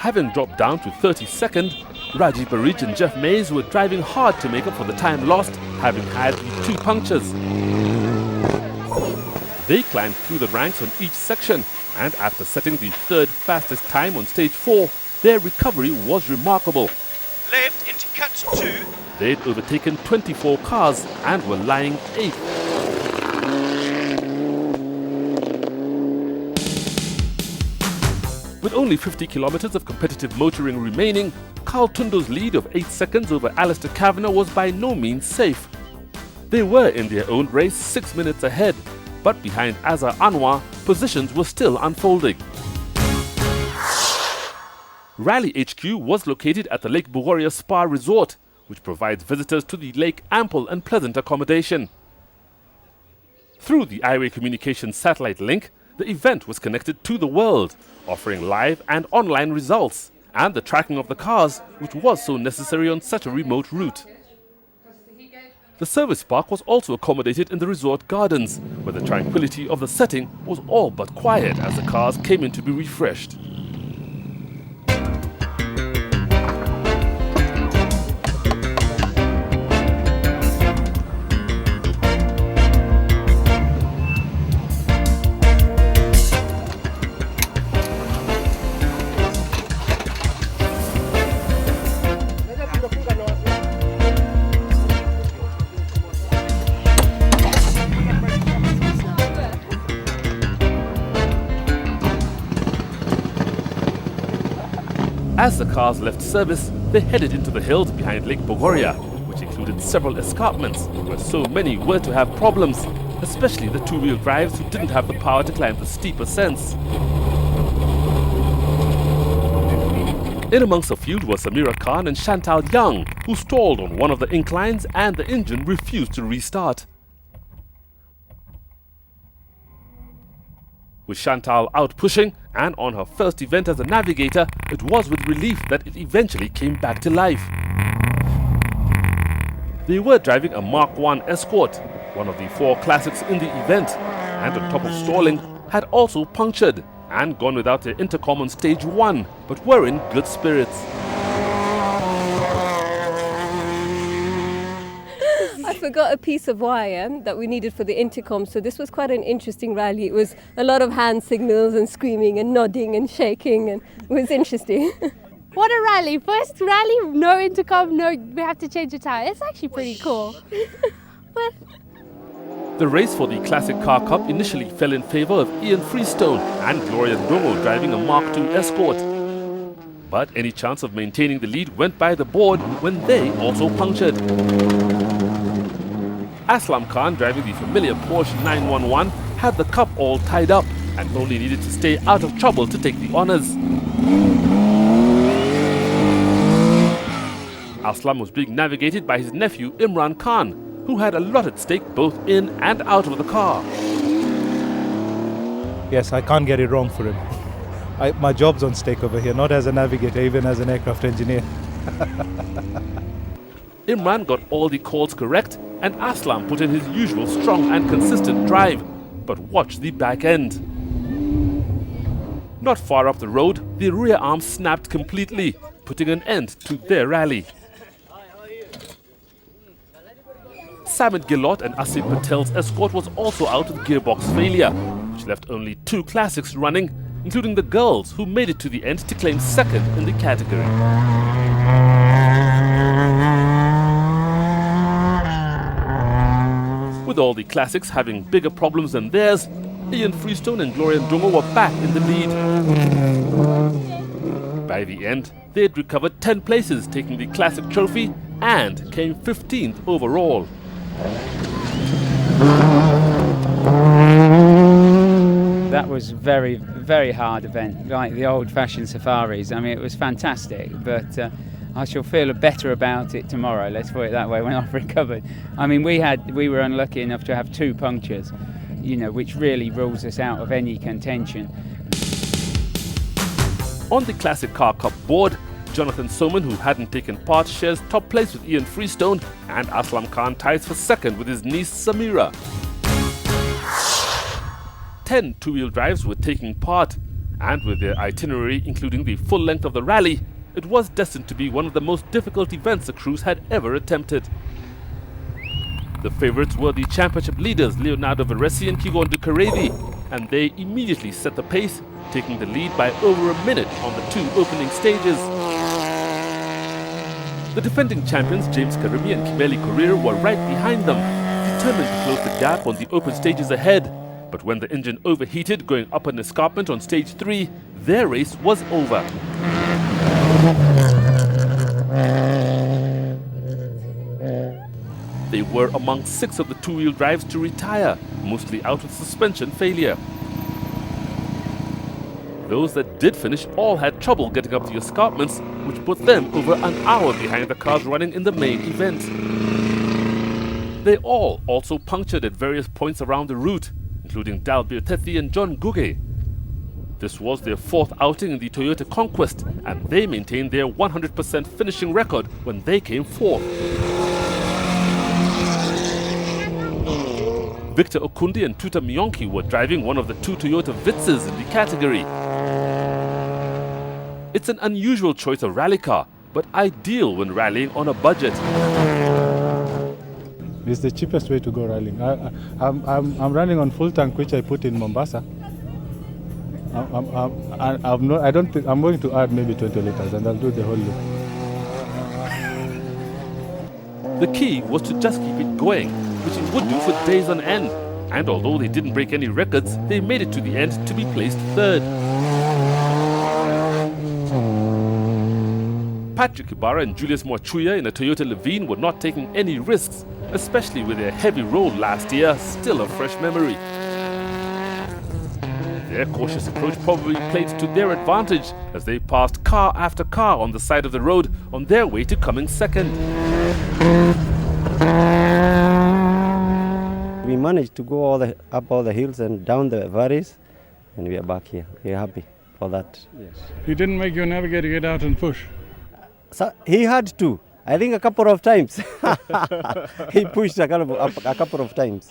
Having dropped down to 32nd, Raji Parich and Jeff Mays were driving hard to make up for the time lost, having had the 2 punctures. They climbed through the ranks on each section, and after setting the 3rd fastest time on stage 4, their recovery was remarkable. Left into cut 2. They'd overtaken 24 cars and were lying 8th. With only 50 kilometers of competitive motoring remaining, Carl Tundo's lead of 8 seconds over Alistair Kavanagh was by no means safe. They were in their own race 6 minutes ahead, but behind Azhar Anwar, positions were still unfolding. Rally HQ was located at the Lake Bogoria Spa Resort, which provides visitors to the lake ample and pleasant accommodation. Through the Highway Communications satellite link, the event was connected to the world, offering live and online results and the tracking of the cars, which was so necessary on such a remote route. The service park was also accommodated in the resort gardens, where the tranquility of the setting was all but quiet as the cars came in to be refreshed. As the cars left service, they headed into the hills behind Lake Bogoria, which included several escarpments where so many were to have problems, especially the 2-wheel drives who didn't have the power to climb the steep ascents. In amongst a few were Samira Khan and Chantal Young, who stalled on one of the inclines and the engine refused to restart. With Chantal out pushing and on her first event as a navigator, it was with relief that it eventually came back to life. They were driving a Mark I Escort, one of the 4 classics in the event, and on top of stalling, had also punctured and gone without their intercom on stage 1, but were in good spirits. I forgot a piece of wire that we needed for the intercom, so this was quite an interesting rally. It was a lot of hand signals and screaming and nodding and shaking, and it was interesting. What a rally! First rally, no intercom, no, we have to change the tire. It's actually pretty cool. But the race for the Classic Car Cup initially fell in favour of Ian Freestone and Gloria Ndongo driving a Mark II Escort. But any chance of maintaining the lead went by the board when they also punctured. Aslam Khan, driving the familiar Porsche 911, had the cup all tied up and only needed to stay out of trouble to take the honours. Aslam was being navigated by his nephew Imran Khan, who had a lot at stake both in and out of the car. Yes, I can't get it wrong for him. My job's on stake over here, not as a navigator, even as an aircraft engineer. Imran got all the calls correct, and Aslam put in his usual strong and consistent drive. But watch the back end. Not far up the road, the rear arm snapped completely, putting an end to their rally. Samit Gilot and Asim Patel's Escort was also out with gearbox failure, which left only 2 classics running, including the girls, who made it to the end to claim 2nd in the category. With all the classics having bigger problems than theirs, Ian Freestone and Gloria Ndongo were back in the lead. By the end, they had recovered 10 places, taking the classic trophy, and came 15th overall. That was very, very hard event, like the old-fashioned safaris. I mean, it was fantastic, but I shall feel better about it tomorrow, let's put it that way, when I've recovered. I mean, we were unlucky enough to have 2 punctures, you know, which really rules us out of any contention. On the Classic Car Cup board, Jonathan Soman, who hadn't taken part, shares top place with Ian Freestone, and Aslam Khan ties for 2nd with his niece Samira. 10 2-wheel drives were taking part, And with their itinerary including the full length of the rally, it was destined to be one of the most difficult events the crews had ever attempted. The favourites were the championship leaders Leonardo Veresi and Kigondo Karevi, and they immediately set the pace, taking the lead by over a minute on the two opening stages. The defending champions James Karimi and Kimeli Korir were right behind them, determined to close the gap on the open stages ahead. But when the engine overheated going up an escarpment on stage 3, their race was over. They were among 6 of the two-wheel drives to retire, mostly out of suspension failure. Those that did finish all had trouble getting up the escarpments, which put them over an hour behind the cars running in the main event. They all also punctured at various points around the route, including Dal Biotethi and John Guge. This was their 4th outing in the Toyota Conquest, and they maintained their 100% finishing record when they came 4th. Victor Okundi and Tuta Mionki were driving one of the 2 Toyota Vitzes in the category. It's an unusual choice of rally car, but ideal when rallying on a budget. It's the cheapest way to go rallying. I'm running on full tank, which I put in Mombasa. I'm going to add maybe 20 liters, and I'll do the whole loop. The key was to just keep it going, which it would do for days on end. And although they didn't break any records, they made it to the end to be placed 3rd. Patrick Ibarra and Julius Mwachuya in a Toyota Levine were not taking any risks, especially with their heavy roll last year still a fresh memory. Their cautious approach probably played to their advantage as they passed car after car on the side of the road on their way to coming 2nd. We managed to go up all the hills and down the valleys, and we are back here. We are happy for that. Yes. You didn't make your navigator get out and push? So he had to. I think a couple of times. He pushed a couple of times.